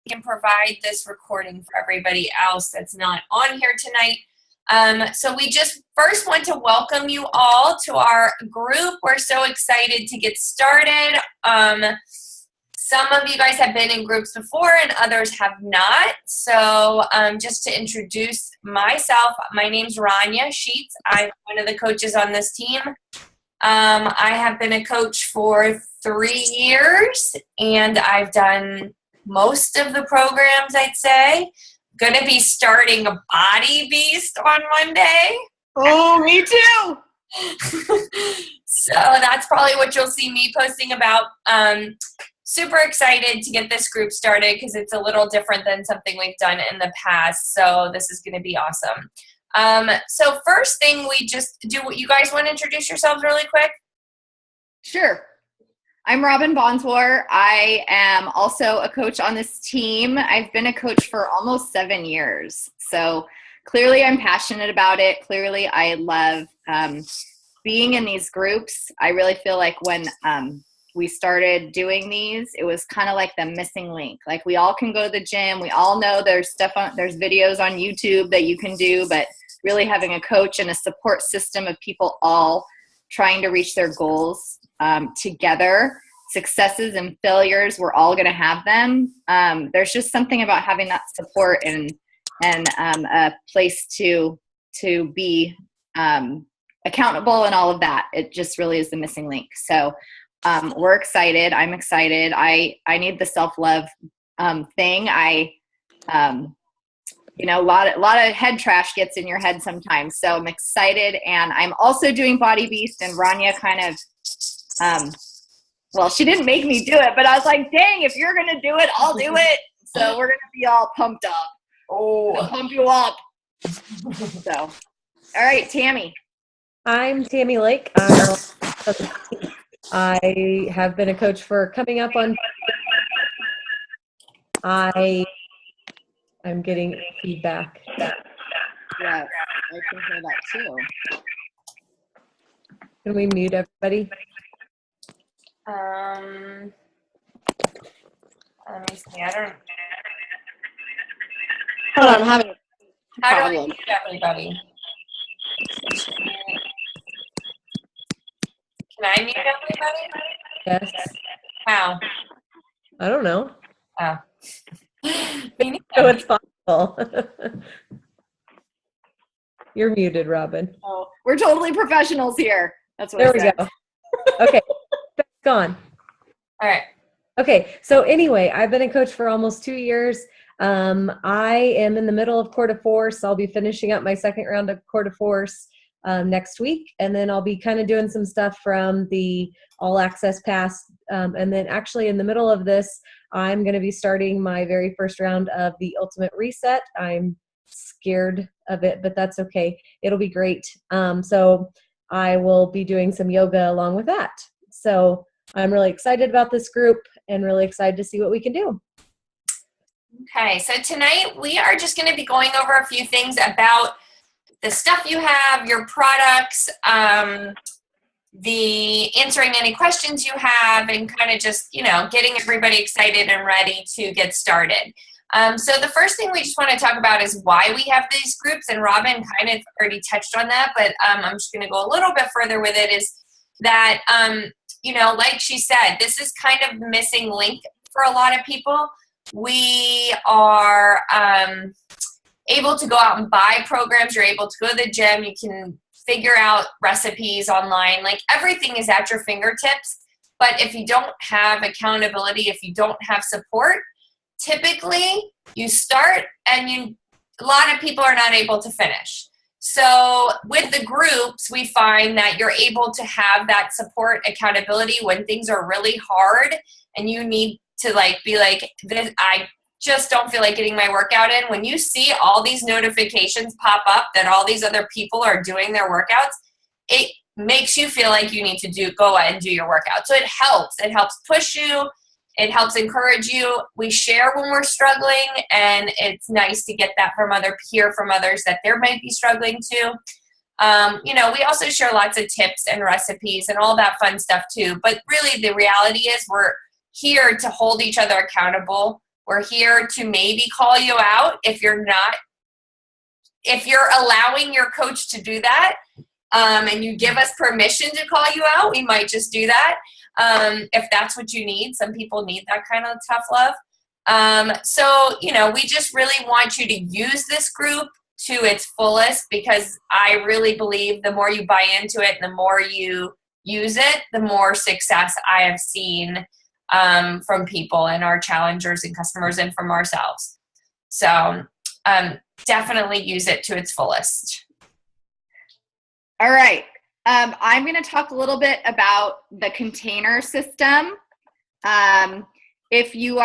can provide this recording for everybody else that's not on here tonight. So we just first want to welcome you all to our group. We're so excited to get started. Some of you guys have been in groups before and others have not. So just to introduce myself, my name's Rania Sheets. I'm one of the coaches on this team. I have been a coach for 3 years and I've done most of the programs, I'd say. Going to be starting a Body Beast on Monday. Oh, me too. So that's probably what you'll see me posting about. Super excited to get this group started because it's a little different than something we've done in the past. So this is going to be awesome. So first thing we just do, you guys want to introduce yourselves really quick? Sure. I'm Robin Bonswar. I am also a coach on this team. I've been a coach for almost 7 years. So clearly I'm passionate about it. Clearly I love being in these groups. I really feel like when we started doing these, it was kind of like the missing link. Like we all can go to the gym. We all know there's videos on YouTube that you can do, but really having a coach and a support system of people all trying to reach their goals together, successes and failures, we're all going to have them. There's just something about having that support and a place to be accountable and all of that. It just really is the missing link. So we're excited. I'm excited. I need the self-love thing. A lot of head trash gets in your head sometimes. So I'm excited. And I'm also doing Body Beast, and Rania kind of, well, she didn't make me do it, but I was like, dang, if you're going to do it, I'll do it. So we're going to be all pumped up. Oh, I'll pump you up. So, all right, Tammy. I'm Tammy Lake. I have been a coach for coming up on. I'm getting feedback. Yes, I can hear that too. Can we mute everybody? Let me see. I don't. Hold on, I'm having a How do I problem. mute everybody? Can I mute everybody? Yes. How? I don't know. Oh. So it's possible. You're muted, Robin. Oh, we're totally professionals here. That's what There I we said. go. Okay. That's gone. All right. Okay. So anyway, I've been a coach for almost 2 years. I am in the middle of Cour de Force. I'll be finishing up my second round of Cour de Force next week. And then I'll be kind of doing some stuff from the All Access Pass. And then actually in the middle of this, I'm going to be starting my very first round of the Ultimate Reset. I'm scared of it, but that's okay. It'll be great. So I will be doing some yoga along with that. So I'm really excited about this group and really excited to see what we can do. Okay, so tonight we are just going to be going over a few things about the stuff you have, your products, the answering any questions you have, and kind of just, getting everybody excited and ready to get started. So the first thing we just want to talk about is why we have these groups, and Robin kind of already touched on that, but I'm just going to go a little bit further with it, is that, like she said, this is kind of the missing link for a lot of people. We are able to go out and buy programs. You're able to go to the gym. You can figure out recipes online. Like everything is at your fingertips. But if you don't have accountability, if you don't have support, typically you start and a lot of people are not able to finish. So with the groups, we find that you're able to have that support, accountability when things are really hard and you need to be like, I just don't feel like getting my workout in. When you see all these notifications pop up that all these other people are doing their workouts, it makes you feel like you need to go out and do your workout. So it helps. It helps push you. It helps encourage you. We share when we're struggling, and it's nice to get that from others that they might be struggling too. We also share lots of tips and recipes and all that fun stuff too. But really the reality is we're here to hold each other accountable. We're here to maybe call you out if you're allowing your coach to do that, and you give us permission to call you out, we might just do that. If that's what you need. Some people need that kind of tough love. So, we just really want you to use this group to its fullest, because I really believe the more you buy into it and the more you use it, the more success I have seen from people and our challengers and customers and from ourselves. So definitely use it to its fullest. All right. I'm going to talk a little bit about the container system. If you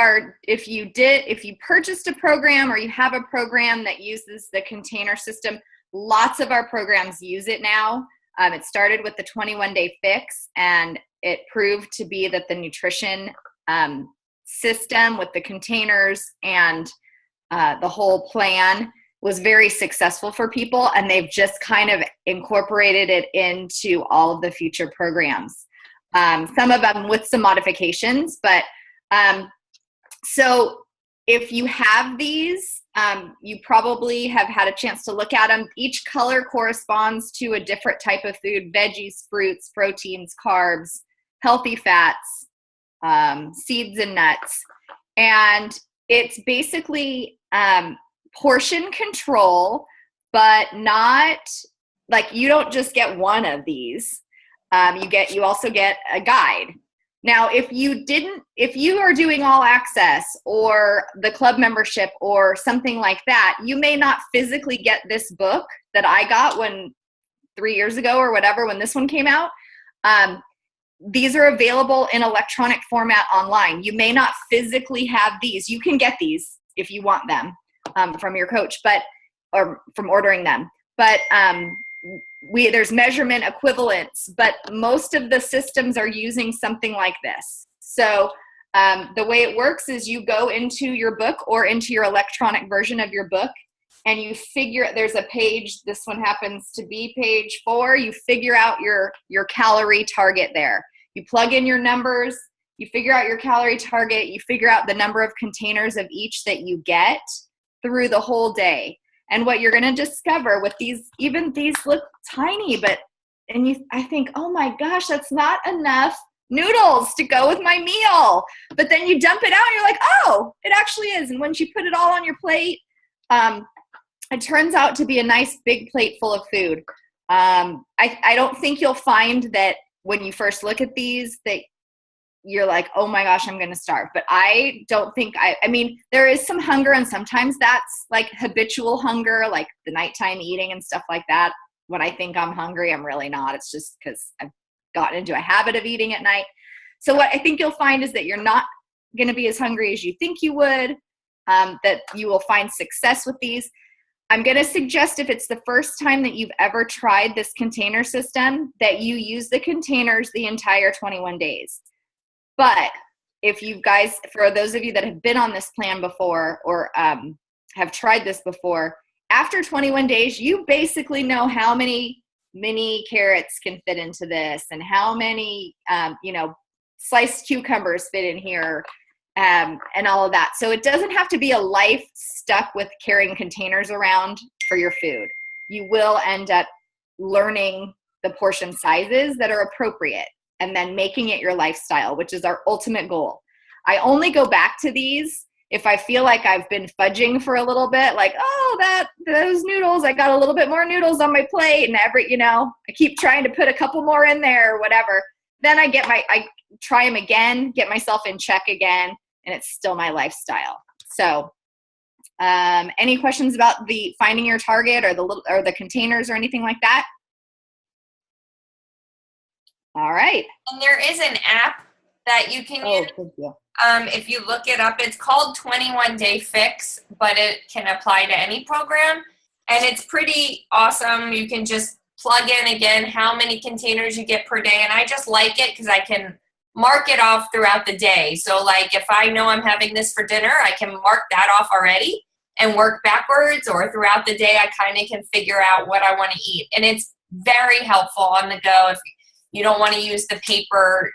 purchased a program or you have a program that uses the container system, lots of our programs use it now. It started with the 21-day fix, and it proved to be that the nutrition system with the containers and the whole plan was very successful for people, and they've just kind of incorporated it into all of the future programs. Some of them with some modifications, but so if you have these, you probably have had a chance to look at them. Each color corresponds to a different type of food: veggies, fruits, proteins, carbs, healthy fats, seeds and nuts. And it's basically portion control, but not like you don't just get one of these. You also get a guide. Now, if you are doing all access or the club membership or something like that, you may not physically get this book that I got 3 years ago or whatever, when this one came out. These are available in electronic format online. You may not physically have these. You can get these if you want them from your coach, or from ordering them. But there's measurement equivalents, but most of the systems are using something like this. So the way it works is you go into your book or into your electronic version of your book, and you there's a page, this one happens to be page 4, you figure out your calorie target there. You plug in your numbers, you figure out your calorie target, you figure out the number of containers of each that you get through the whole day. And what you're going to discover with these, even these look tiny, I think, oh my gosh, that's not enough noodles to go with my meal. But then you dump it out and you're like, oh, it actually is. And once you put it all on your plate, it turns out to be a nice big plate full of food. I don't think you'll find that when you first look at these that you're like, oh my gosh, I'm going to starve. But I don't think, I mean, there is some hunger, and sometimes that's like habitual hunger, like the nighttime eating and stuff like that. When I think I'm hungry, I'm really not. It's just because I've gotten into a habit of eating at night. So what I think you'll find is that you're not going to be as hungry as you think you would, that you will find success with these. I'm going to suggest, if it's the first time that you've ever tried this container system, that you use the containers the entire 21 days. But if you guys, for those of you that have been on this plan before or have tried this before, after 21 days, you basically know how many mini carrots can fit into this and how many, sliced cucumbers fit in here, and all of that. So it doesn't have to be a life stuck with carrying containers around for your food. You will end up learning the portion sizes that are appropriate, and then making it your lifestyle, which is our ultimate goal. I only go back to these if I feel like I've been fudging for a little bit, like, oh, those noodles, I got a little bit more noodles on my plate, and I keep trying to put a couple more in there or whatever. Then I try them again, get myself in check again, and it's still my lifestyle. So any questions about the finding your target or the containers or anything like that? All right. And there is an app that you can use. Thank you. If you look it up, it's called 21 Day Fix, but it can apply to any program. And it's pretty awesome. You can just plug in again how many containers you get per day. And I just like it because I can mark it off throughout the day. So like if I know I'm having this for dinner, I can mark that off already and work backwards, or throughout the day, I kind of can figure out what I want to eat. And it's very helpful on the go if you don't want to use the paper,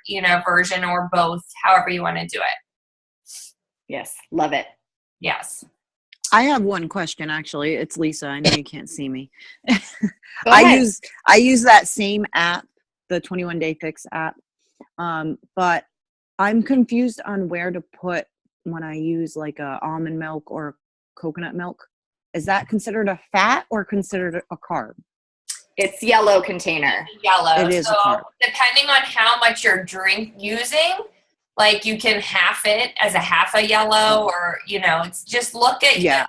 version, or both, however you want to do it. Yes, love it. Yes. I have one question, actually. It's Lisa. I know you can't see me. Go I ahead. use that same app, the 21 Day Fix app. But I'm confused on where to put when I use like a almond milk or coconut milk. Is that considered a fat or considered a carb? It's yellow container. Yellow. It is so a carb. depending on how much you're using, like you can half it as a half a yellow, or it's just look at. Yeah,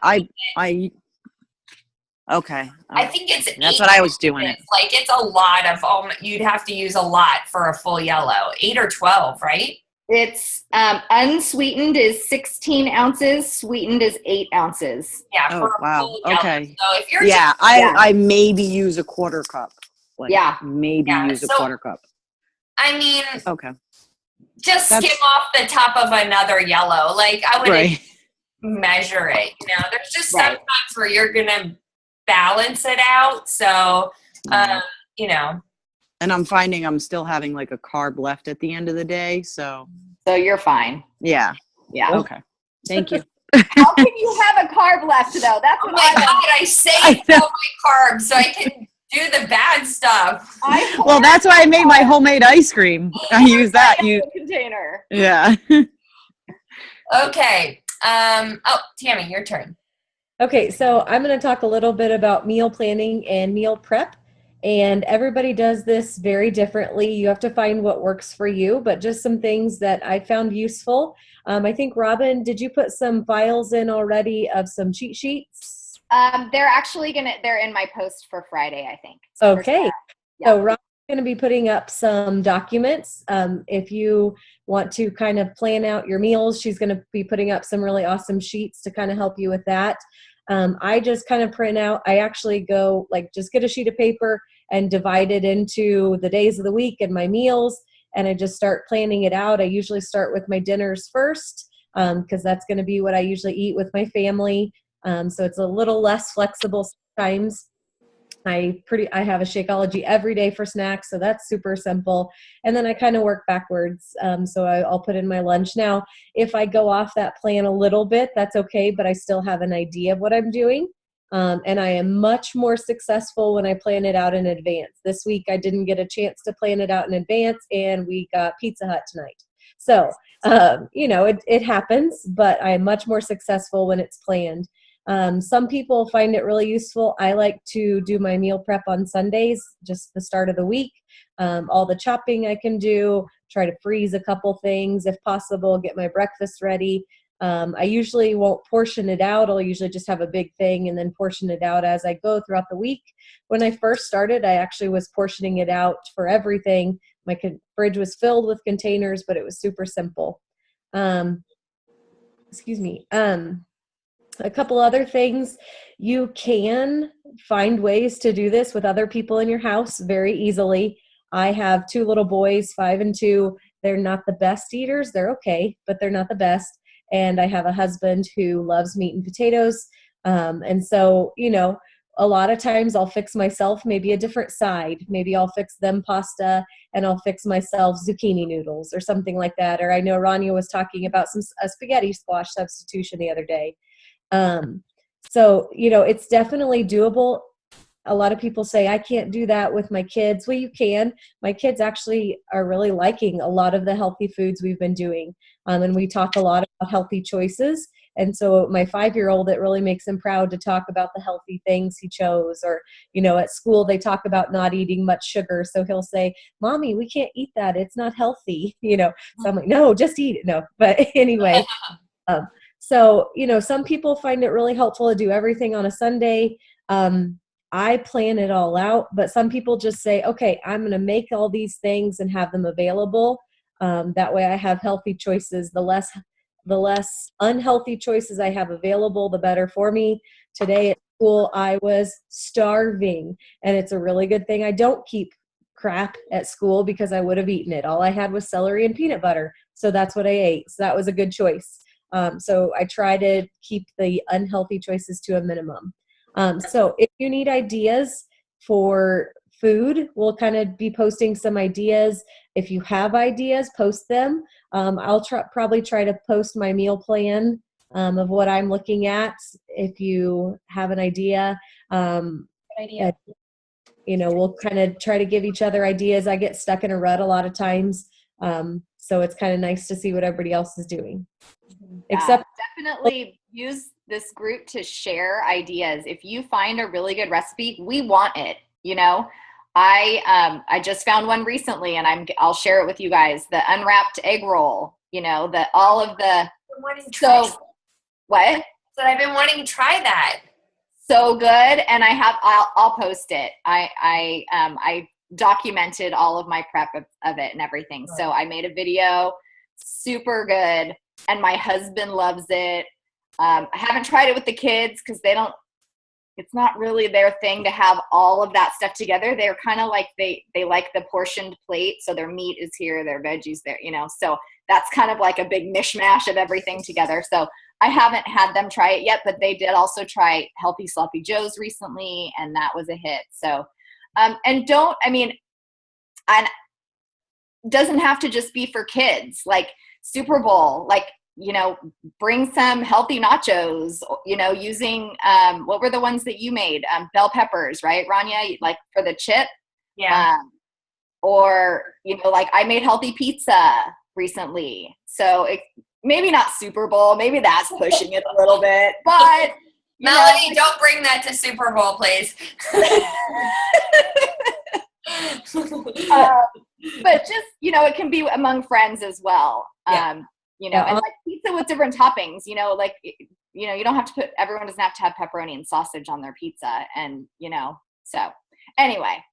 okay. I think it's That's 8 what I was doing it. ounces. Like it's a lot of you'd have to use a lot for a full yellow. 8 or 12, right? It's unsweetened is 16 ounces, sweetened is 8 ounces. Yeah. Oh, for a wow. full yellow. Okay. So if you're I maybe use a quarter cup. Like, Yeah. Maybe use a quarter cup. I mean, Okay. just skim off the top of another yellow. Like I wouldn't measure it. There's just sometimes where you're gonna balance it out. So, And I'm finding I'm still having like a carb left at the end of the day. So you're fine. Yeah. Yeah. Okay. Thank you. How can you have a carb left though? That's what my God, I saved all my carbs so I can do the bad stuff. Well, that's why I made my homemade ice cream. I use that. Container. Yeah. Okay. Tammy, your turn. Okay, so I'm going to talk a little bit about meal planning and meal prep. And everybody does this very differently. You have to find what works for you, but just some things that I found useful. I think, Robin, did you put some files in already of some cheat sheets? They're in my post for Friday, I think. Okay. So Robin's going to be putting up some documents. If you want to kind of plan out your meals, she's going to be putting up some really awesome sheets to kind of help you with that. I just kind of print out, I actually go just get a sheet of paper and divide it into the days of the week and my meals. And I just start planning it out. I usually start with my dinners first because that's going to be what I usually eat with my family. So it's a little less flexible sometimes. I have a Shakeology every day for snacks, so that's super simple. And then I kind of work backwards. So I'll put in my lunch. Now, if I go off that plan a little bit, that's okay, but I still have an idea of what I'm doing. And I am much more successful when I plan it out in advance. This week, I didn't get a chance to plan it out in advance, and we got Pizza Hut tonight. So, it happens, but I am much more successful when it's planned. Some people find it really useful. I like to do my meal prep on Sundays, just the start of the week. All the chopping I can do, try to freeze a couple things if possible, get my breakfast ready. I usually won't portion it out. I'll usually just have a big thing and then portion it out as I go throughout the week. When I first started, I actually was portioning it out for everything. My fridge was filled with containers, but it was super simple. A couple other things, you can find ways to do this with other people in your house very easily. I have 2 little boys, 5 and 2. They're not the best eaters. They're okay, but they're not the best. And I have a husband who loves meat and potatoes. And so, a lot of times I'll fix myself maybe a different side. Maybe I'll fix them pasta and I'll fix myself zucchini noodles or something like that. Or I know Rania was talking about a spaghetti squash substitution the other day. So, it's definitely doable. A lot of people say, I can't do that with my kids. Well, you can. My kids actually are really liking a lot of the healthy foods we've been doing. And we talk a lot about healthy choices. And so my 5-year-old, it really makes him proud to talk about the healthy things he chose. Or, at school, they talk about not eating much sugar. So he'll say, Mommy, we can't eat that. It's not healthy. So I'm like, no, just eat it. No. But anyway, so, some people find it really helpful to do everything on a Sunday. I plan it all out, but some people just say, okay, I'm going to make all these things and have them available. That way I have healthy choices. The less unhealthy choices I have available, the better for me. Today at school, I was starving, and it's a really good thing I don't keep crap at school because I would have eaten it. All I had was celery and peanut butter. So that's what I ate. So that was a good choice. So I try to keep the unhealthy choices to a minimum. So if you need ideas for food, we'll kind of be posting some ideas. If you have ideas, post them. I'll probably try to post my meal plan of what I'm looking at. If you have an idea, Good idea. we'll kind of try to give each other ideas. I get stuck in a rut a lot of times. So it's kind of nice to see what everybody else is doing. Except definitely use this group to share ideas. If you find a really good recipe, we want it. I just found one recently, and I'll share it with you guys. The unwrapped egg roll. All of the what? So I've been wanting to try that. So good, and I'll post it. I documented all of my prep of it and everything. So I made a video, super good, and my husband loves it. I haven't tried it with the kids because it's not really their thing to have all of that stuff together. They're kind of like, they like the portioned plate. So their meat is here, their veggies there, so that's kind of like a big mishmash of everything together. So I haven't had them try it yet, but they did also try Healthy Sloppy Joe's recently, and that was a hit. So, and doesn't have to just be for kids, like Super Bowl, like, bring some healthy nachos, using, what were the ones that you made? Bell peppers, right, Rania? Like for the chip? Yeah. Or, like I made healthy pizza recently. So maybe not Super Bowl, maybe that's pushing it a little bit, but Melanie, don't bring that to Super Bowl, please. But just, it can be among friends as well. Yeah. And like pizza with different toppings, you don't have to everyone doesn't have to have pepperoni and sausage on their pizza. And, so anyway.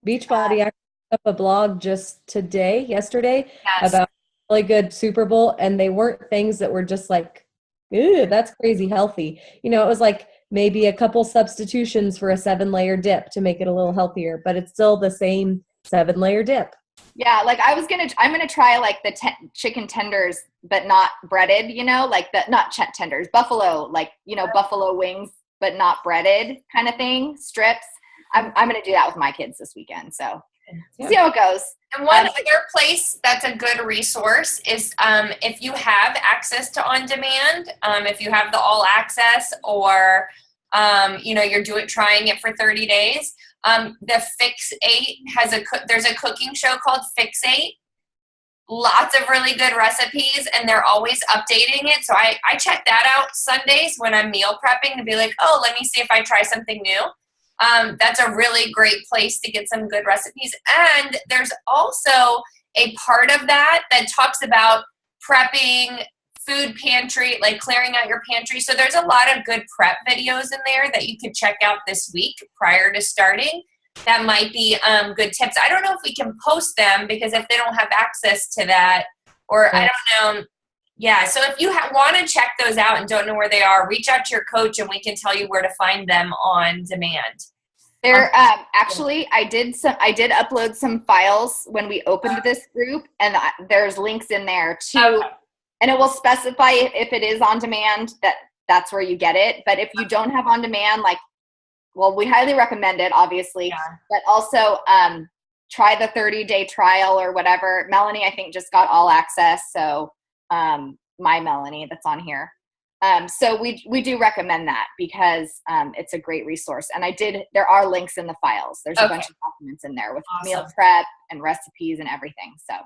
Beachbody actually put up a blog just yesterday, Yes. about really good Super Bowl, and they weren't things that were just like, ew, that's crazy healthy. It was like maybe a couple substitutions for a 7-layer dip to make it a little healthier, but it's still the same 7-layer dip. Yeah, like I'm gonna try like the chicken tenders, but not breaded. Like not tenders, buffalo, like buffalo wings, but not breaded, kind of thing. Strips. I'm gonna do that with my kids this weekend. So see how it goes. And one other place that's a good resource is if you have access to on demand, if you have the all access, or you're trying it for 30 days. The Fix8 there's a cooking show called Fix8. Lots of really good recipes, and they're always updating it. So I check that out Sundays when I'm meal prepping to be like, oh, let me see if I try something new. That's a really great place to get some good recipes. And there's also a part of that talks about prepping, food pantry, like clearing out your pantry. So there's a lot of good prep videos in there that you could check out this week prior to starting. That might be good tips. I don't know if we can post them, because if they don't have access to that, or I don't know. Yeah, so if you want to check those out and don't know where they are, reach out to your coach and we can tell you where to find them on demand. There, actually, I did upload some files when we opened this group, and there's links in there too. And it will specify if it is on demand, that's where you get it. But if you don't have on demand, we highly recommend it, obviously. Yeah. But also try the 30-day trial or whatever. Melanie, I think, just got all access. So my Melanie that's on here. So we do recommend that, because it's a great resource. And there are links in the files. There's a bunch of documents in there with meal prep and recipes and everything. So.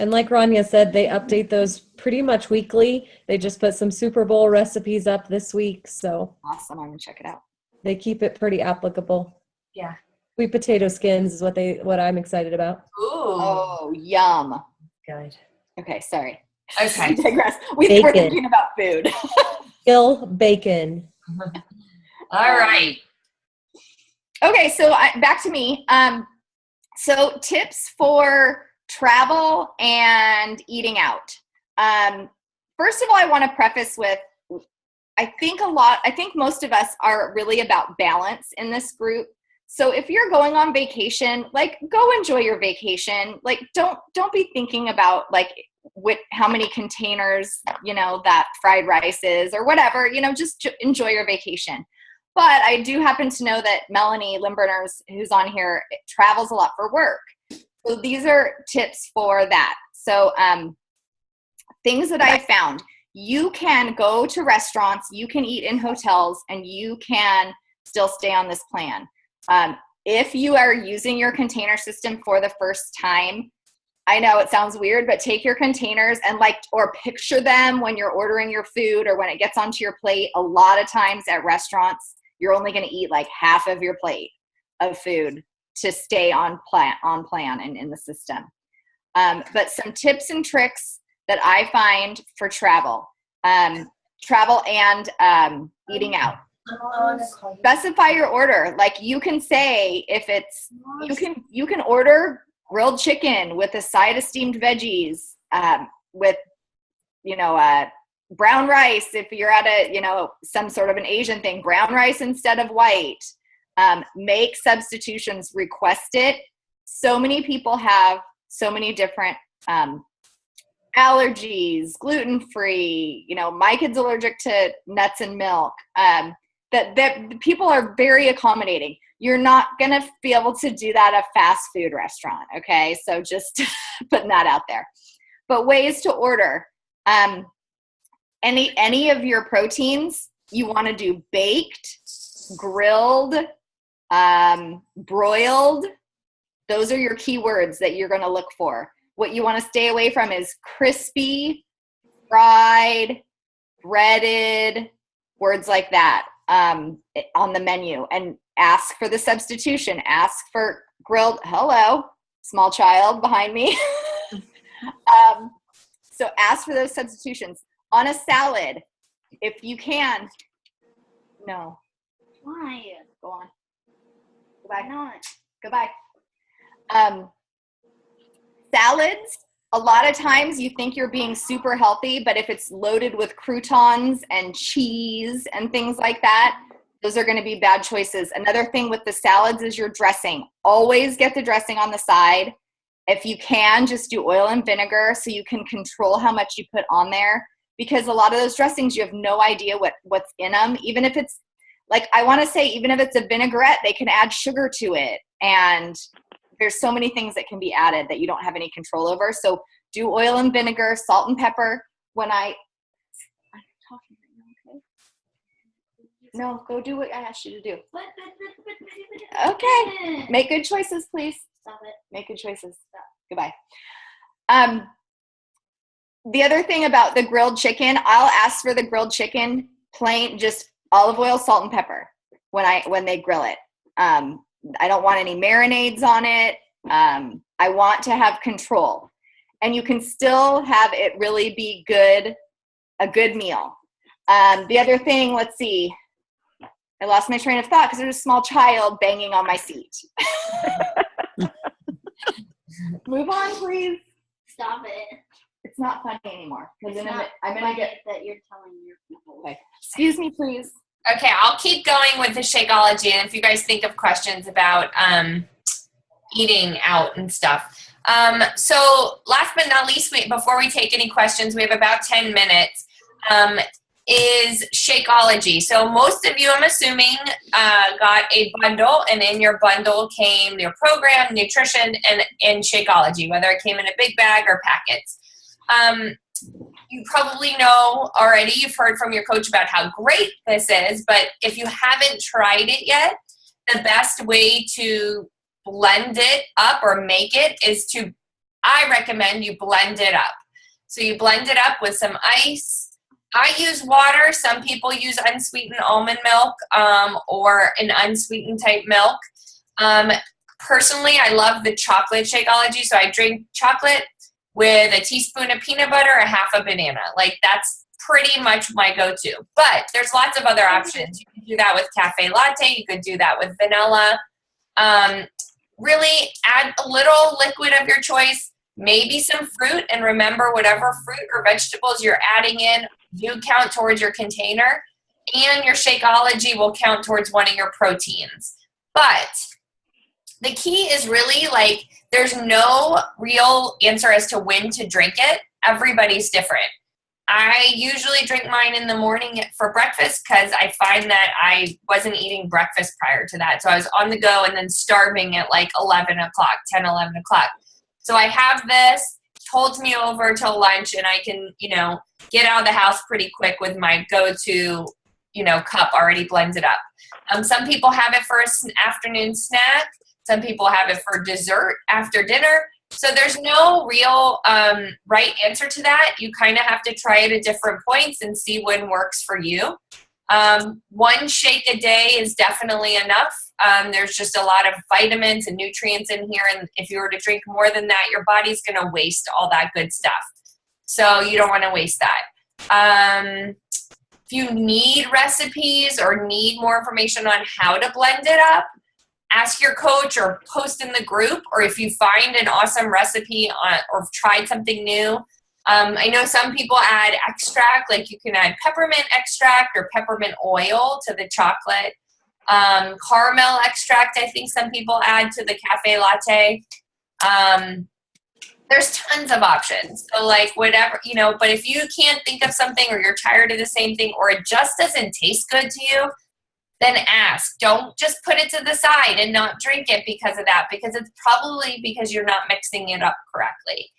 And like Rania said, they update those pretty much weekly. They just put some Super Bowl recipes up this week. So awesome. I'm going to check it out. They keep it pretty applicable. Yeah. Sweet potato skins is what I'm excited about. Ooh. Oh, yum. Good. Okay. Sorry. Okay. We digress. We're thinking about food. Kill bacon. All right. Okay. So back to me. So tips for travel and eating out. First of all, I want to preface with, I think most of us are really about balance in this group. So if you're going on vacation, go enjoy your vacation. Don't be thinking about how many containers, that fried rice is or whatever, just enjoy your vacation. But I do happen to know that Melanie Limburners, who's on here, travels a lot for work. So these are tips for that. So things that I found. you can go to restaurants, you can eat in hotels, and you can still stay on this plan. If you are using your container system for the first time, I know it sounds weird, but take your containers and or picture them when you're ordering your food or when it gets onto your plate. A lot of times at restaurants, you're only going to eat like half of your plate of food to stay on plan and in the system. But some tips and tricks that I find for travel and eating out. Specify your order. Like you can say if it's, you can order grilled chicken with a side of steamed veggies, with, brown rice. If you're at some sort of an Asian thing, brown rice instead of white. Make substitutions, request it. So many people have so many different allergies, gluten-free, my kid's allergic to nuts and milk. That people are very accommodating. You're not going to be able to do that at a fast food restaurant. Okay. So just putting that out there, but ways to order, any of your proteins you want to do baked, grilled, broiled. Those are your keywords that you're going to look for. What you want to stay away from is crispy, fried, breaded, words like that on the menu, and ask for the substitution. Ask for grilled. Hello, small child behind me. So ask for those substitutions. On a salad, if you can. No. Why? Go on. Goodbye. Not. Goodbye. Salads, a lot of times you think you're being super healthy, but if it's loaded with croutons and cheese and things like that, those are going to be bad choices. Another thing with the salads is your dressing. Always get the dressing on the side. If you can, just do oil and vinegar so you can control how much you put on there, because a lot of those dressings, you have no idea what's in them. Even if it's even if it's a vinaigrette, they can add sugar to it. And there's so many things that can be added that you don't have any control over. So do oil and vinegar, salt and pepper. I'm talking right now, okay? No, go do what I asked you to do. Okay. Make good choices, please. Stop it. Make good choices. Stop. Goodbye. The other thing about the grilled chicken, I'll ask for the grilled chicken plain, just olive oil, salt, and pepper when they grill it. I don't want any marinades on it. I want to have control. And you can still have it really be a good meal. The other thing, let's see. I lost my train of thought because there's a small child banging on my seat. Move on, please. Stop it. It's not funny anymore. I'm gonna get that you're telling your people. Okay. Excuse me, please. Okay, I'll keep going with the Shakeology, and if you guys think of questions about eating out and stuff. So last but not least, before we take any questions, we have about 10 minutes, is Shakeology. So most of you, I'm assuming, got a bundle, and in your bundle came your program, nutrition, and Shakeology, whether it came in a big bag or packets. You probably know already, you've heard from your coach about how great this is, but if you haven't tried it yet, the best way to blend it up or make it is I recommend you blend it up. So you blend it up with some ice. I use water. Some people use unsweetened almond milk or an unsweetened type milk. Personally, I love the chocolate Shakeology, so I drink chocolate with a teaspoon of peanut butter, a half a banana. Like, that's pretty much my go-to. But there's lots of other options. You can do that with cafe latte. You could do that with vanilla. Really add a little liquid of your choice, maybe some fruit, and remember, whatever fruit or vegetables you're adding in do count towards your container, and your Shakeology will count towards one of your proteins. But the key is really, there's no real answer as to when to drink it. Everybody's different. I usually drink mine in the morning for breakfast because I find that I wasn't eating breakfast prior to that. So I was on the go and then starving at 11 o'clock, 10, 11 o'clock. So I have this, holds me over till lunch, and I can, get out of the house pretty quick with my go-to, cup already blended up. Some people have it for an afternoon snack. Some people have it for dessert after dinner. So there's no real right answer to that. You kind of have to try it at different points and see when works for you. One shake a day is definitely enough. There's just a lot of vitamins and nutrients in here, and if you were to drink more than that, your body's going to waste all that good stuff. So you don't want to waste that. If you need recipes or need more information on how to blend it up, ask your coach or post in the group, or if you find an awesome recipe or tried something new. I know some people add extract, like you can add peppermint extract or peppermint oil to the chocolate. Caramel extract, I think some people add to the cafe latte. There's tons of options. So like whatever, but if you can't think of something, or you're tired of the same thing, or it just doesn't taste good to you, then ask. Don't just put it to the side and not drink it because of that, because it's probably because you're not mixing it up correctly.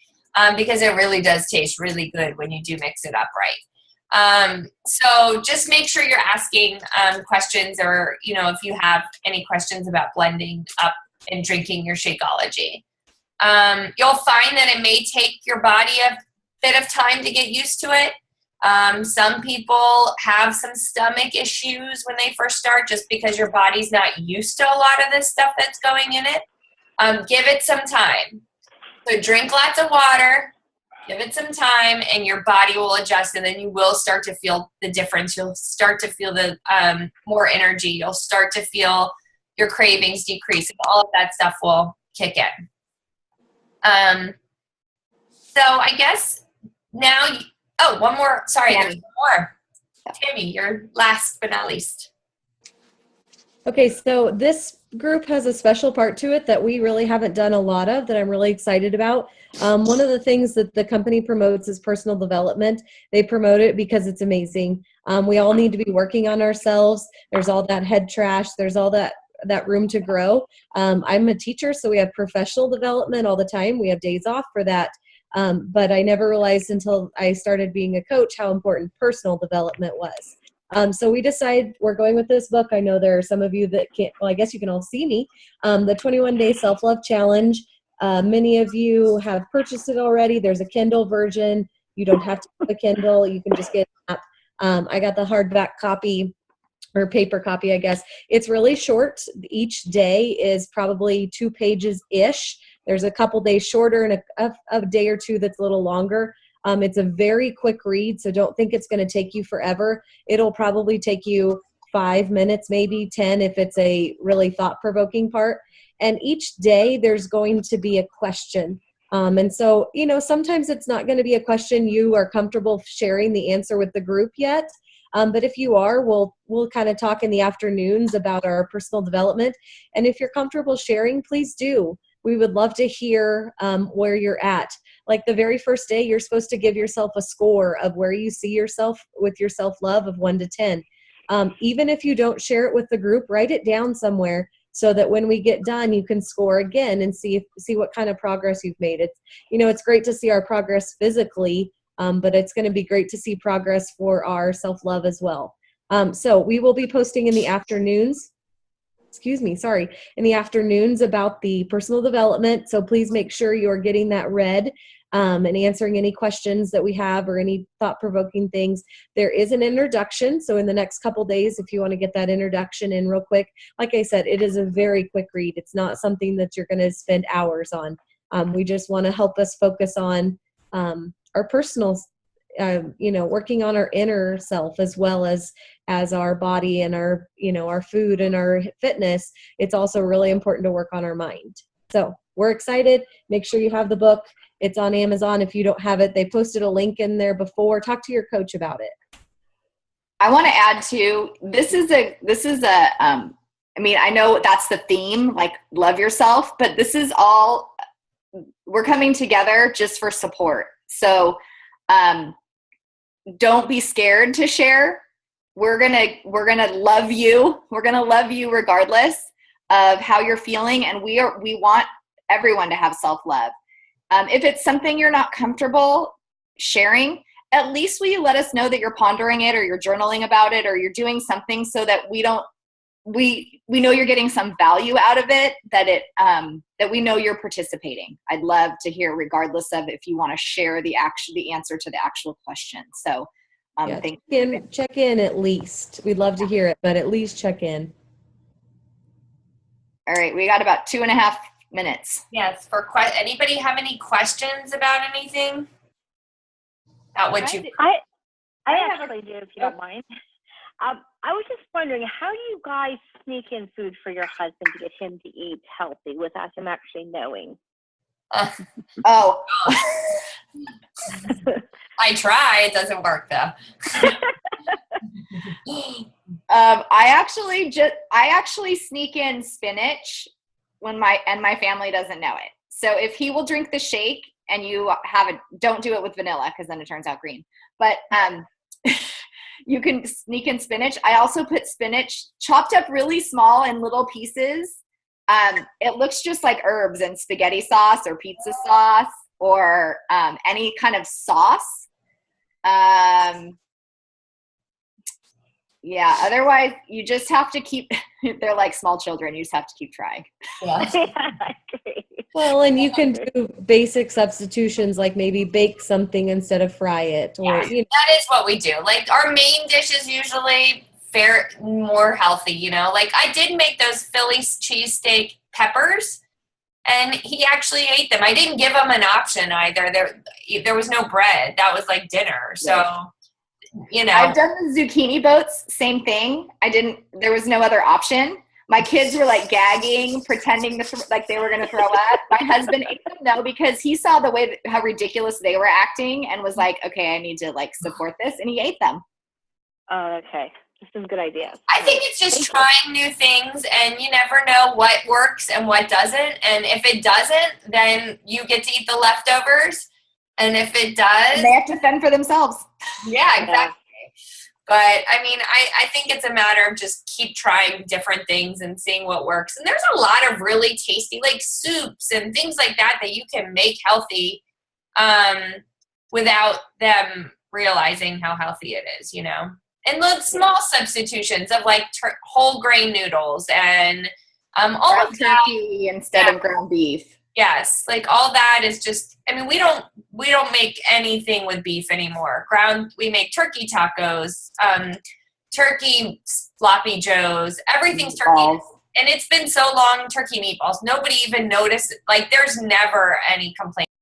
Because it really does taste really good when you do mix it up right. So just make sure you're asking questions, or, if you have any questions about blending up and drinking your Shakeology. You'll find that it may take your body a bit of time to get used to it. Some people have some stomach issues when they first start, just because your body's not used to a lot of this stuff that's going in it. Give it some time. So drink lots of water, give it some time, and your body will adjust, and then you will start to feel the difference. You'll start to feel the more energy. You'll start to feel your cravings decrease, and all of that stuff will kick in. So I guess now, one more. Sorry, there's one more. Tammy, you're last but not least. Okay, so this group has a special part to it that we really haven't done a lot of, that I'm really excited about. One of the things that the company promotes is personal development. They promote it because it's amazing. We all need to be working on ourselves. There's all that head trash. There's all that room to grow. I'm a teacher, so we have professional development all the time. We have days off for that. But I never realized until I started being a coach how important personal development was. So we decided we're going with this book. I know there are some of you that can't, well, I guess you can all see me. The 21-Day Self-Love Challenge. Many of you have purchased it already. There's a Kindle version. You don't have to have a Kindle. You can just get an app. I got the hardback copy, or paper copy, I guess. It's really short. Each day is probably 2 pages-ish. There's a couple days shorter and a day or two that's a little longer. It's a very quick read, so don't think it's going to take you forever. It'll probably take you 5 minutes, maybe 10 if it's a really thought-provoking part. And each day there's going to be a question. And so, sometimes it's not going to be a question you are comfortable sharing the answer with the group yet. But if you are, we'll kind of talk in the afternoons about our personal development. And if you're comfortable sharing, please do. We would love to hear where you're at. Like the very first day, you're supposed to give yourself a score of where you see yourself with your self-love of 1 to 10. Even if you don't share it with the group, write it down somewhere so that when we get done, you can score again and see what kind of progress you've made. It's great to see our progress physically, but it's going to be great to see progress for our self-love as well. So we will be posting in the afternoons. In the afternoons about the personal development. So please make sure you're getting that read and answering any questions that we have or any thought-provoking things. There is an introduction. So in the next couple days, if you want to get that introduction in real quick, like I said, it is a very quick read. It's not something that you're going to spend hours on. We just want to help us focus on our personal working on our inner self as well as our body and our food and our fitness. It's also really important to work on our mind. So we're excited. Make sure you have the book. It's on Amazon. If you don't have it, they posted a link in there before. Talk to your coach about it. I want to add to, I know that's the theme, like love yourself, but this is all, we're coming together just for support. So, don't be scared to share. We're gonna love you. We're gonna love you regardless of how you're feeling, and we want everyone to have self-love. If it's something you're not comfortable sharing, at least will you let us know that you're pondering it or you're journaling about it or you're doing something so that we know you're getting some value out of it, that we know you're participating. I'd love to hear, regardless of if you want to share the answer to the actual question. So check in at least. We'd love to hear it, but at least check in. All right, we got about 2.5 minutes. Yes. Anybody have any questions about anything? About what I actually do, if you don't mind. I was just wondering, how do you guys sneak in food for your husband to get him to eat healthy without him actually knowing? Oh. I try. It doesn't work though. I actually sneak in spinach when my family doesn't know it. So if he will drink the shake and you don't do it with vanilla because then it turns out green. But you can sneak in spinach. I also put spinach chopped up really small in little pieces. It looks just like herbs and spaghetti sauce or pizza sauce or any kind of sauce. Yeah, otherwise you just have to keep, they're like small children. You just have to keep trying. Yeah. I agree. Well, and you can do basic substitutions like maybe bake something instead of fry it. Or That is what we do. Like our main dish is usually more healthy, Like I did make those Philly cheesesteak peppers and he actually ate them. I didn't give him an option either. There was no bread. That was like dinner. So, I've done the zucchini boats, same thing. There was no other option. My kids were like gagging, pretending like they were going to throw up. My husband ate them though, because he saw how ridiculous they were acting and was like, okay, I need to like support this. And he ate them. Oh, okay. Some good ideas. I think it's just trying new things and you never know what works and what doesn't. And if it doesn't, then you get to eat the leftovers. And if it does, they have to fend for themselves. Yeah, exactly. But I mean, I think it's a matter of just keep trying different things and seeing what works. And there's a lot of really tasty like soups and things like that you can make healthy without them realizing how healthy it is, And the small substitutions of like whole grain noodles and all of that. Turkey instead of ground beef. Yes, like all that is just, I mean, we don't make anything with beef anymore. We make turkey tacos, turkey sloppy joes, everything's turkey. And it's been so long, turkey meatballs. Nobody even noticed, like there's never any complaint